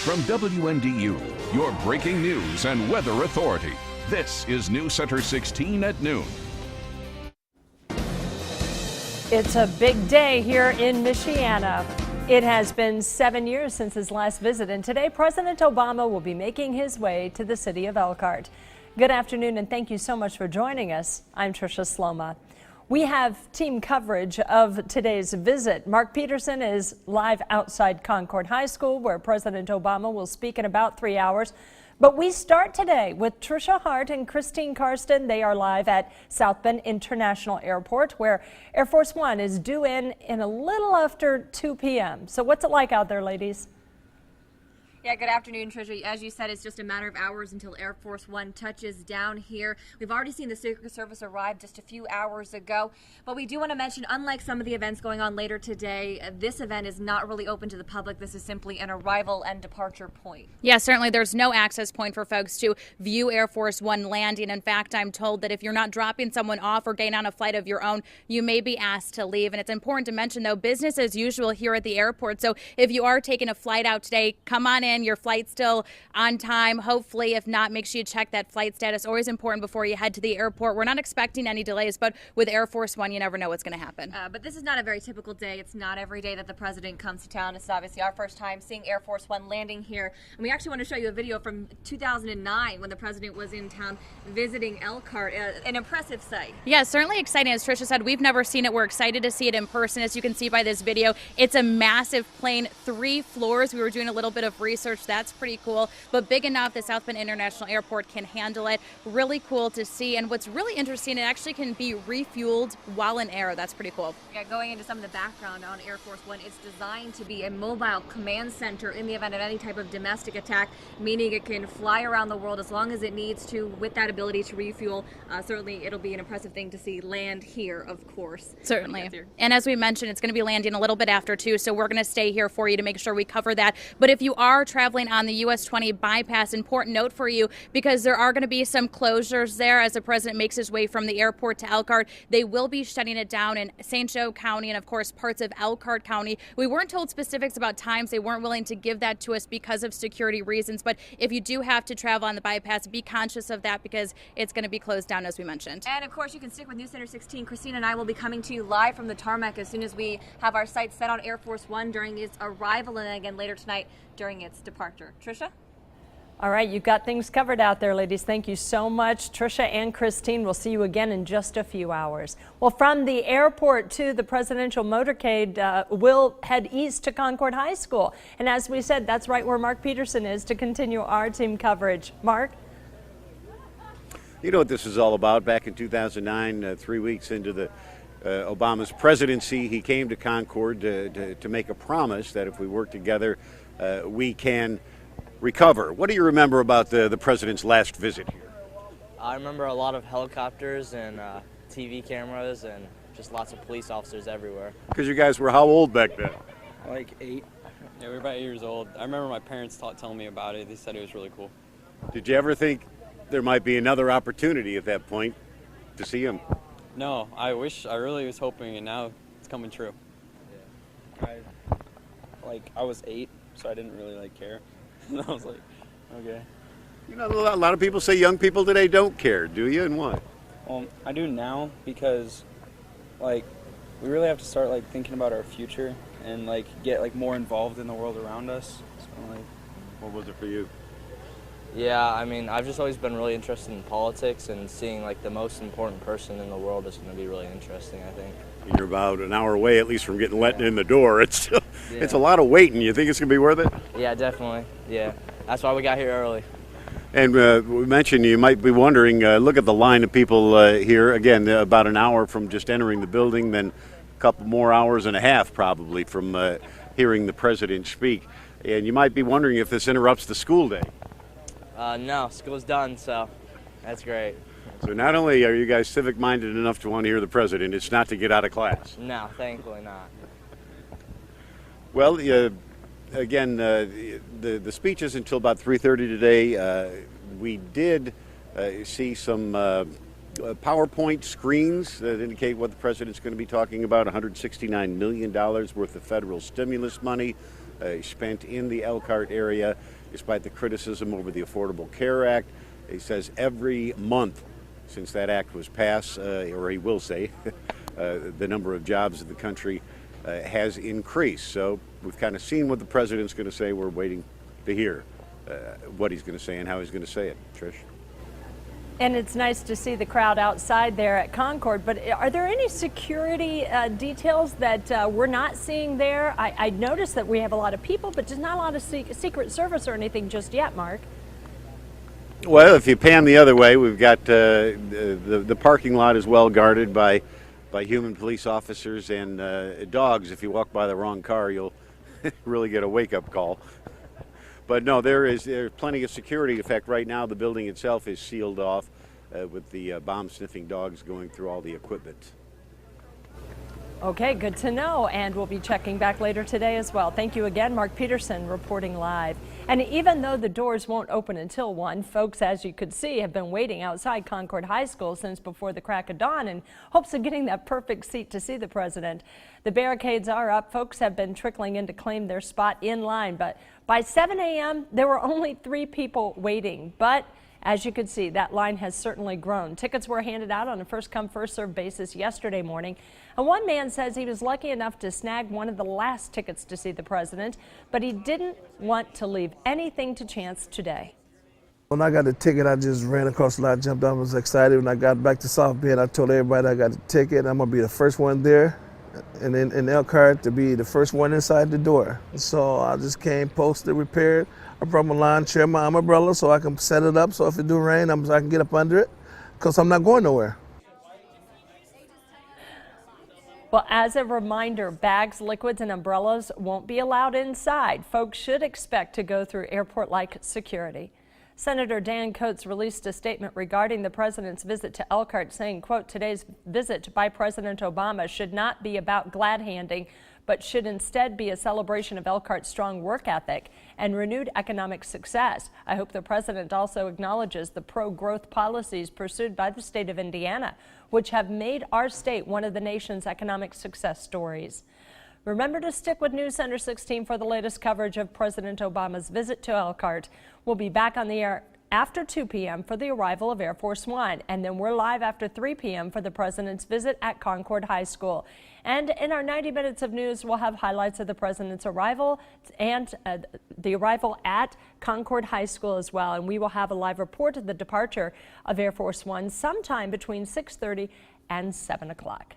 From WNDU, your breaking news and weather authority, this is News Center 16 at noon. It's a big day here in Michiana. It has been 7 years since his last visit, and today President Obama will be making his way to the city of Elkhart. Good afternoon, and thank you so much for joining us. I'm Tricia Sloma. We have team coverage of today's visit. Mark Peterson is live outside Concord High School, where President Obama will speak in about 3 hours. But we start today with Tricia Hart and Christine Karsten. They are live at South Bend International Airport, where Air Force One is due in a little after 2 p.m. So what's it like out there, ladies? Yeah, good afternoon, Tricia. As you said, it's just a matter of hours until Air Force One touches down here. We've already seen the Secret Service arrive just a few hours ago. But we do want to mention, unlike some of the events going on later today, this event is not really open to the public. This is simply an arrival and departure point. Yeah, certainly there's no access point for folks to view Air Force One landing. In fact, I'm told that if you're not dropping someone off or getting on a flight of your own, you may be asked to leave. And it's important to mention, though, business as usual here at the airport. So if you are taking a flight out today, come on in. Your flight's still on time. Hopefully, if not, make sure you check that flight status. Always important before you head to the airport. We're not expecting any delays, but with Air Force One, you never know what's going to happen. But this is not a very typical day. It's not every day that the president comes to town. It's obviously our first time seeing Air Force One landing here. And we actually want to show you a video from 2009 when the president was in town visiting Elkhart. An impressive sight. Yeah, certainly exciting. As Tricia said, we've never seen it. We're excited to see it in person. As you can see by this video, it's a massive plane, 3 floors. We were doing a little bit of research. That's pretty cool, but big enough that South Bend International Airport can handle it. Really cool to see. And what's really interesting, it actually can be refueled while in air. That's pretty cool. Yeah, going into some of the background on Air Force One, it's designed to be a mobile command center in the event of any type of domestic attack, meaning it can fly around the world as long as it needs to with that ability to refuel. Certainly, it'll be an impressive thing to see land here, of course. Certainly. And as we mentioned, it's going to be landing a little bit after 2, so we're going to stay here for you to make sure we cover that. But if you are traveling on the US 20 bypass, important note for you, because there are going to be some closures there as the president makes his way from the airport to Elkhart. They will be shutting it down in St. Joe County and, of course, parts of Elkhart County. We weren't told specifics about times. They weren't willing to give that to us because of security reasons. But if you do have to travel on the bypass, be conscious of that because it's going to be closed down, as we mentioned. And, of course, you can stick with News Center 16. Christine and I will be coming to you live from the tarmac as soon as we have our sights set on Air Force One during its arrival and again later tonight during its departure. Tricia? All right, you've got things covered out there, ladies. Thank you so much, Tricia and Christine. We'll see you again in just a few hours. Well, from the airport to the presidential motorcade, we'll head east to Concord High School. And as we said, that's right where Mark Peterson is to continue our team coverage. Mark? You know what this is all about. Back in 2009, 3 weeks into the Obama's presidency, he came to Concord to make a promise that if we work together, we can recover. What do you remember about the president's last visit here? I remember a lot of helicopters and TV cameras and just lots of police officers everywhere. Because you guys were how old back then? Like 8. Yeah, we were about 8 years old. I remember my parents telling me about it. They said it was really cool. Did you ever think there might be another opportunity at that point to see him? No, I really was hoping, and now it's coming true. Yeah. I was 8, so I didn't really care. And I was like, okay. You know, a lot of people say young people today don't care, do you, and why? Well, I do now because, we really have to start, thinking about our future and, get, more involved in the world around us. So, What was it for you? Yeah, I mean, I've just always been really interested in politics, and seeing, the most important person in the world is going to be really interesting, I think. You're about an hour away, at least, from getting let in the door. It's a lot of waiting. You think it's going to be worth it? Yeah, definitely. Yeah, that's why we got here early. And we mentioned, you might be wondering, look at the line of people here. Again, about an hour from just entering the building, then a couple more hours and a half probably from hearing the president speak. And you might be wondering if this interrupts the school day. No, school's done, so that's great. So not only are you guys civic-minded enough to want to hear the president, it's not to get out of class. No, thankfully not. Well, again, the speech is until about 3:30 today. We did see some PowerPoint screens that indicate what the president's going to be talking about, $169 million worth of federal stimulus money, spent in the Elkhart area, despite the criticism over the Affordable Care Act. He says every month since that act was passed, or he will say, the number of jobs in the country has increased. So we've kind of seen what the president's going to say. We're waiting to hear what he's going to say and how he's going to say it. Trish? And it's nice to see the crowd outside there at Concord, but are there any security details that we're not seeing there? I noticed that we have a lot of people, but just not a lot of Secret Service or anything just yet, Mark. Well, if you pan the other way, we've got the parking lot is well guarded by human police officers and dogs. If you walk by the wrong car, you'll really get a wake-up call. But no, there's plenty of security. In fact, right now the building itself is sealed off with the bomb-sniffing dogs going through all the equipment. Okay, good to know, and we'll be checking back later today as well. Thank you again, Mark Peterson reporting live. And even though the doors won't open until 1, folks, as you could see, have been waiting outside Concord High School since before the crack of dawn in hopes of getting that perfect seat to see the president. The barricades are up. Folks have been trickling in to claim their spot in line, but by 7 a.m., there were only 3 people waiting. But as you can see, that line has certainly grown. Tickets were handed out on a first-come, first-served basis yesterday morning. And one man says he was lucky enough to snag one of the last tickets to see the president, but he didn't want to leave anything to chance today. When I got the ticket, I just ran across the lot, jumped out, was excited. When I got back to South Bend, I told everybody I got the ticket. I'm going to be the first one there, and in Elkhart to be the first one inside the door. So I just came, posted, repaired. I brought my lawn chair, my umbrella, so I can set it up so if it do rain, I can get up under it, because I'm not going nowhere. Well, as a reminder, bags, liquids, and umbrellas won't be allowed inside. Folks should expect to go through airport-like security. Senator Dan Coats released a statement regarding the president's visit to Elkhart, saying, quote, today's visit by President Obama should not be about glad-handing, but should instead be a celebration of Elkhart's strong work ethic and renewed economic success. I hope the president also acknowledges the pro-growth policies pursued by the state of Indiana, which have made our state one of the nation's economic success stories. Remember to stick with News Center 16 for the latest coverage of President Obama's visit to Elkhart. We'll be back on the air after 2 p.m. for the arrival of Air Force One, and then we're live after 3 p.m. for the president's visit at Concord High School. And in our 90 minutes of news, we'll have highlights of the president's arrival and the arrival at Concord High School as well. And we will have a live report of the departure of Air Force One sometime between 6:30 and 7 o'clock.